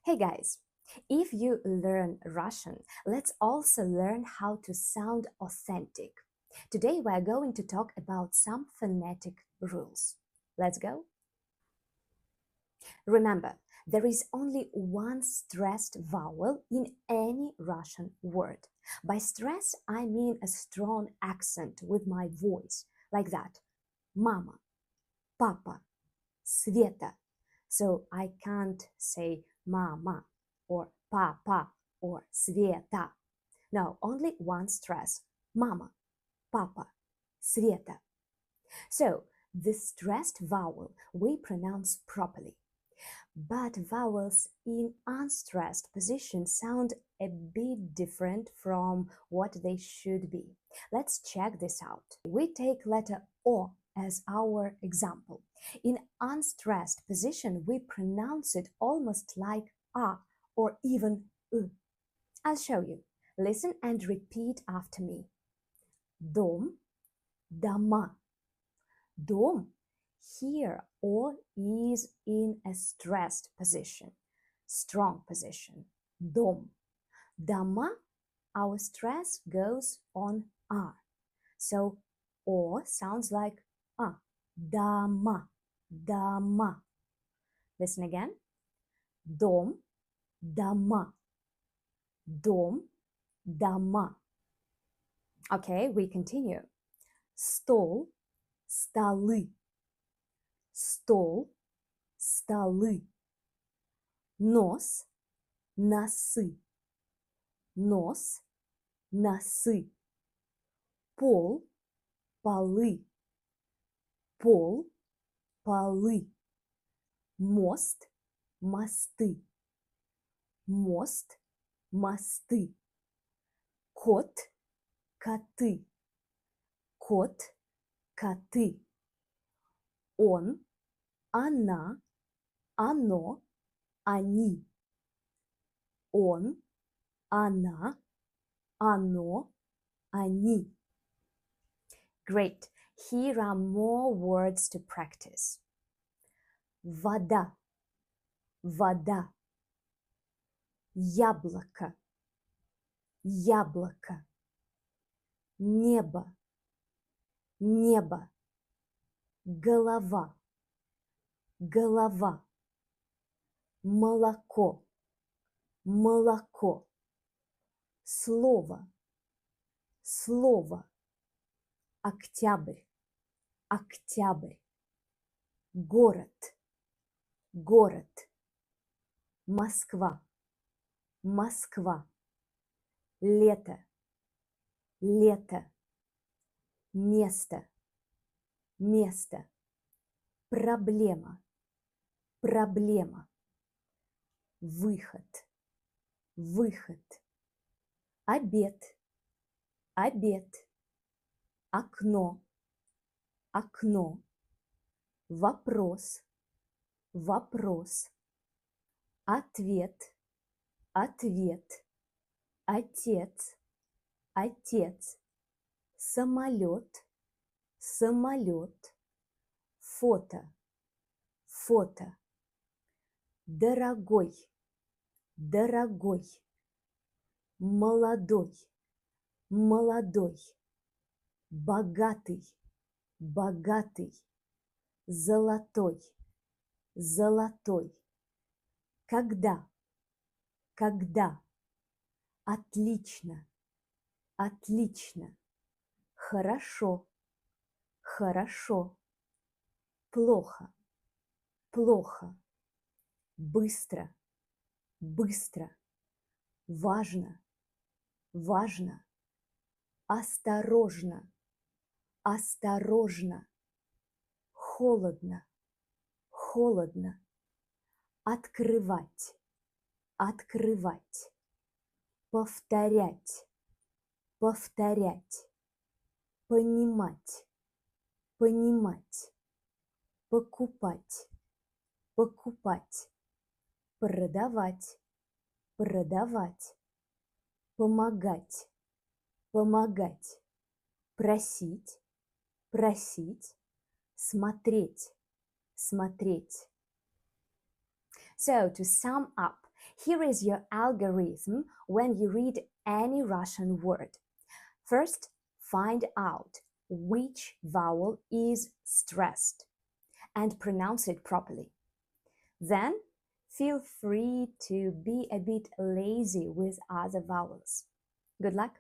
Hey guys, if you learn Russian, let's also learn how to sound authentic. Today we are going to talk about some phonetic rules. Let's go. Remember, there is only one stressed vowel in any Russian word. By stress, I mean a strong accent with my voice, like that. Mama, papa, Sveta. So I can't say mama or papa or Sveta. No, only one stress. Mama, papa, Sveta. So the stressed vowel we pronounce properly. But vowels in unstressed position sound a bit different from what they should be. Let's check this out. We take letter O as our example. In unstressed position, we pronounce it almost like A or even U. I'll show you. Listen and repeat after me. Dom, дома. Dom. Here, O is in a stressed position, strong position. Dom. Дома, our stress goes on R. So O sounds like A. Дома. Дома. Listen again. Дом, дома. Дом, дома. Okay, we continue. Стол, столы. Стол, столы. Нос, носы. Нос, носы. Пол, полы. Пол, полы. Мост, мосты. Мост, мосты. Кот, коты. Кот, коты. Он, она, оно, они. Он, она, оно, они. Great. Here are more words to practice. Вода, вода. Яблоко, яблоко. Небо, небо. Голова, голова. Молоко, молоко. Слово, слово. Октябрь, октябрь. Город, город. Москва, Москва. Лето, лето. Место, место. Проблема, проблема. Выход, выход. Обед, обед. Окно, окно. Вопрос, вопрос. Ответ, ответ. Отец, отец. Самолет, самолет. Фото, фото. Дорогой, дорогой. Молодой, молодой. Богатый, богатый. Золотой, золотой. Когда, когда. Отлично, отлично. Хорошо, хорошо. Плохо, плохо. Быстро, быстро. Важно, важно. Осторожно, осторожно. Холодно, холодно. Открывать, открывать. Повторять, повторять. Понимать, понимать. Покупать, покупать. Продавать, продавать. Помогать, помогать. Просить, просить. Смотреть, смотреть. So, to sum up, Here is your algorithm when you read any Russian word. First, find out which vowel is stressed and pronounce it properly. Then, feel free to be a bit lazy with other vowels. Good luck!